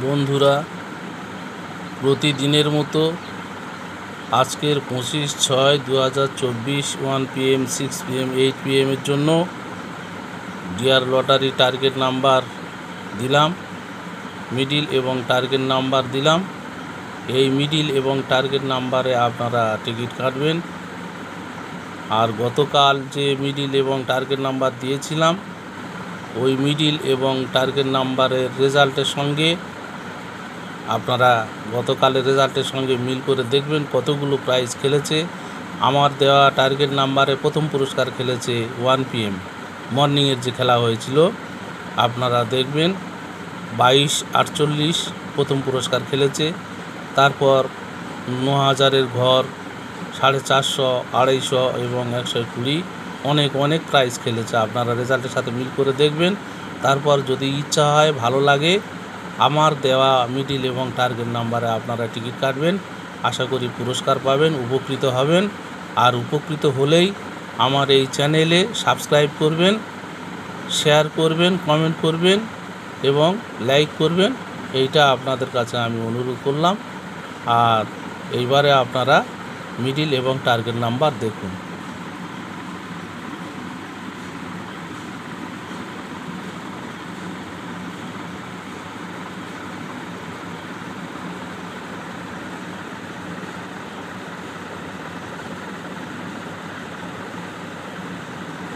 বন্ধুরা, প্রতিদিনের মতো আজকের 25/6/2024 1 PM 6 PM 8 PM এর জন্য ডিয়ার লটারি টার্গেট নাম্বার দিলাম, মিডিল এবং টার্গেট নাম্বার দিলাম। এই মিডিল এবং টার্গেট নাম্বারে আপনারা টিকিট কাটবেন। আর গতকাল যে মিডিল এবং টার্গেট নাম্বার দিয়েছিলাম, ওই মিডিল এবং টার্গেট নাম্বারের রেজাল্টের সঙ্গে আপনারা গতকালের রেজাল্টের সঙ্গে মিল করে দেখবেন কতগুলো প্রাইজ খেলেছে। আমার দেওয়া টার্গেট নাম্বারে প্রথম পুরস্কার খেলেছে 1 PM মর্নিংয়ের যে খেলা হয়েছিল, আপনারা দেখবেন 2248 প্রথম পুরস্কার খেলেছে। তারপর 9000-এর ঘর, 450, 250 এবং 120 অনেক প্রাইজ খেলেছে। আপনারা রেজাল্টের সাথে মিল করে দেখবেন। তারপর যদি ইচ্ছা হয়, ভালো লাগে, আমার দেওয়া মিডিল এবং টার্গেট নাম্বারে আপনারা টিকিট কাটবেন। আশা করি পুরস্কার পাবেন, উপকৃত হবেন। আর উপকৃত হলেই আমার এই চ্যানেলে সাবস্ক্রাইব করবেন, শেয়ার করবেন, কমেন্ট করবেন এবং লাইক করবেন। এইটা আপনাদের কাছে আমি অনুরোধ করলাম। আর এইবারে আপনারা মিডিল এবং টার্গেট নাম্বার দেখুন।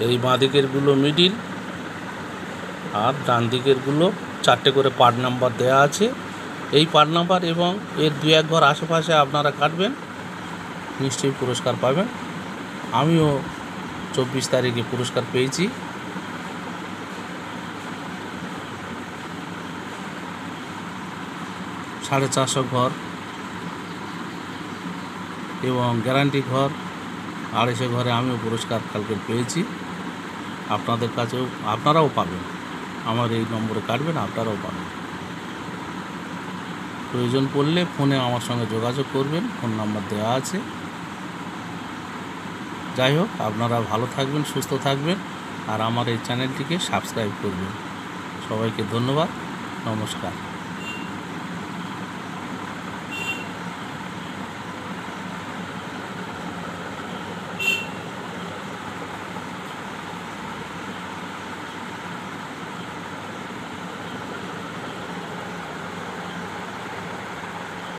এই বাঁ দিকেরগুলো মিডিল আর ডান দিকেরগুলো 4টে করে পার্ট নাম্বার দেওয়া আছে। এই পার্ট নাম্বার এবং এর 2-1 ঘর আশেপাশে আপনারা কাটবেন, নিশ্চয়ই পুরস্কার পাবেন। আমিও 24 তারিখে পুরস্কার পেয়েছি। $450 ঘর এবং গ্যারান্টি ঘর 250 ঘরে আমিও পুরস্কার কালকে পেয়েছি। আপনাদের কাছেও আপনারাও পাবেন। আমার এই নম্বরে কাটবেন, আপনারাও পাবেন। প্রয়োজন পড়লে ফোনে আমার সঙ্গে যোগাযোগ করবেন, ফোন নাম্বার দেওয়া আছে। যাই হোক, আপনারা ভালো থাকবেন, সুস্থ থাকবেন আর আমার এই চ্যানেলটিকে সাবস্ক্রাইব করবেন। সবাইকে ধন্যবাদ, নমস্কার।